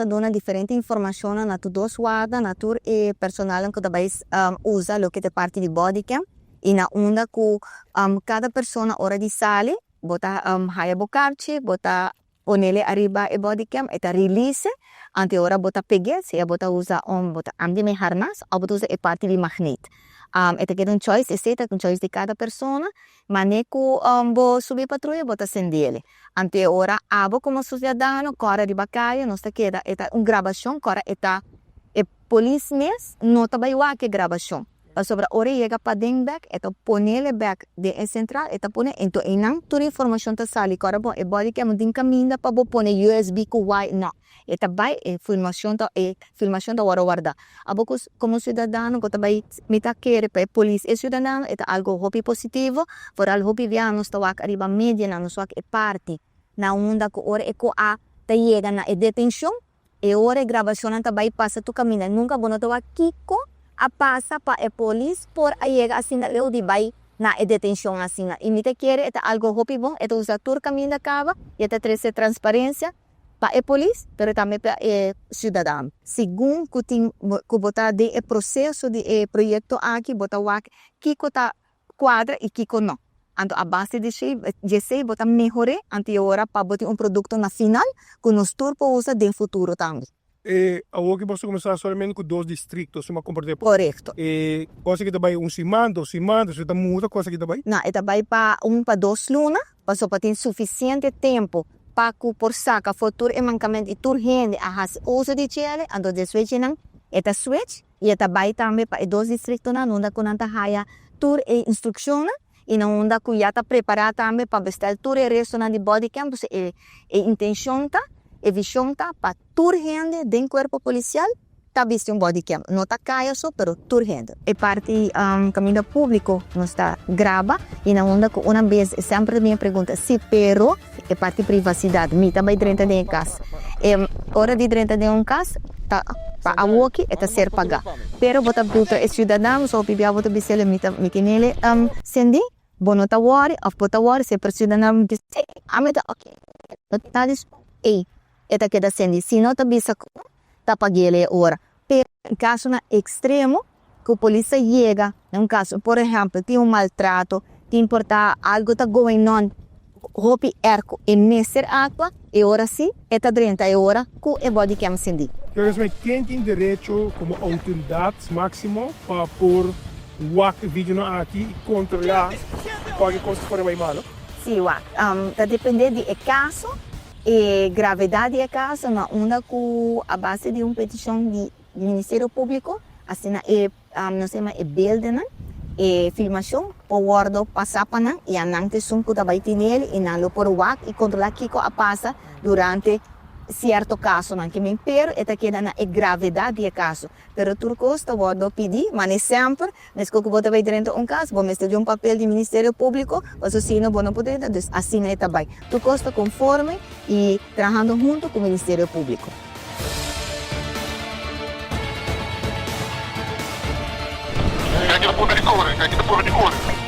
está dando diferente informação na tua dos guarda, na tua personal que também usa o que é parte de body cam e na onda que cada pessoa hora de sale, bota haya bocarche, bota ponele arriba e body cam, eta release, ante ora bota pegue, se bota usa bota ande me harnas, ou bota usa e parte de magnet. Eta que choice, é um choice de cada pessoa, mas neco bo subir patrulha, bota acendele. Ante ora abo como cidadão, cora de bacaia, não está queda, eta gravação, cora eta e polícia mes, não tá baiwa que gravação. Sobre ora chega para dentro back, eta ponele back de central, eta pone então enang toda informação tá sali, cora bom, e body que é caminho para bo pone USB com Wi, não. Eta vai filmação da hora guarda. Abo como cidadão, que também me tá querer para polícia e cidadão, eta algo hopi positivo, por algo hopi via nos tá arriba mídia na nos é parte na onda que ora é co a tá chega na detenção, e ora gravação também passa tu caminho, nunca bono tá kiko a passa para a polícia por a chega assim na leu de vai na detenção assim. E me tá querer eta algo hopi bom, eta usa tur caminho da cava, e eta trazer transparência para a polícia, mas também para o cidadão. Segundo que botar de processo de projeto aqui, botar o que está quadra e que não. Então, a base de sei botar melhorar ante agora para botar produto na final que nós turpo usa no futuro também. Agora que você começar somente com 2 distritos, uma compartilha. Correto. Coisa que também semana, você está muda coisa que também? Não, é também para 2 lunas, para ter suficiente tempo para que por saca futuro e mancamento e turgente a uso de chele, então de switch não, eta switch e eta vai também para 2 distritos na onda com anta haya tur e instrução e na onda que já está preparada também para vestir tur e resto na de body cam, e intenção tá, e visão tá para turgente dentro do corpo policial, tá visto body cam, não tá caia só, pero turgente. E parte caminho público não está grava e na onda que uma vez sempre me pergunta se pero é parte privacidade, me também dentro de casa. Hora de dentro de casa, tá para a walkie é ser pagar. Pero bota bruto é cidadão, só pibia bota bisele me que nele sendi, bono tá worry, of bota worry se per cidadão diz, ameta ok. Tá diz, eta queda sendi, se não tá bisa tá pagele ora. Pero em caso na extremo, que a polícia chega, num caso, por exemplo, tem maltrato, tem importar algo tá going on, hopi erco e messer água, e ora sim, eta 30 e ora, que é body cam sendi. Quem tem direito como autoridade máximo para pôr o vídeo aqui e controlar qualquer coisa que for bem malo? Sim, tá dependendo do caso e gravidade do caso, na onda com a base de uma petição do Ministério Público, assim, não sei mais, building, e filmação, o guardo passar para não, e a não te sunco também tem nele, e não por o e controlar que a passa durante certo caso, não que me impero, e queda na gravidade do caso. Pero tu custa guardo pedir, mas nem sempre, nesse que você vai dentro de caso, vou meter de papel do Ministério Público, você assina, você não pode, assina também. Tu custa conforme e trabalhando junto com o Ministério Público. Kaya kita po na ikaw, kaya kita po na ikaw.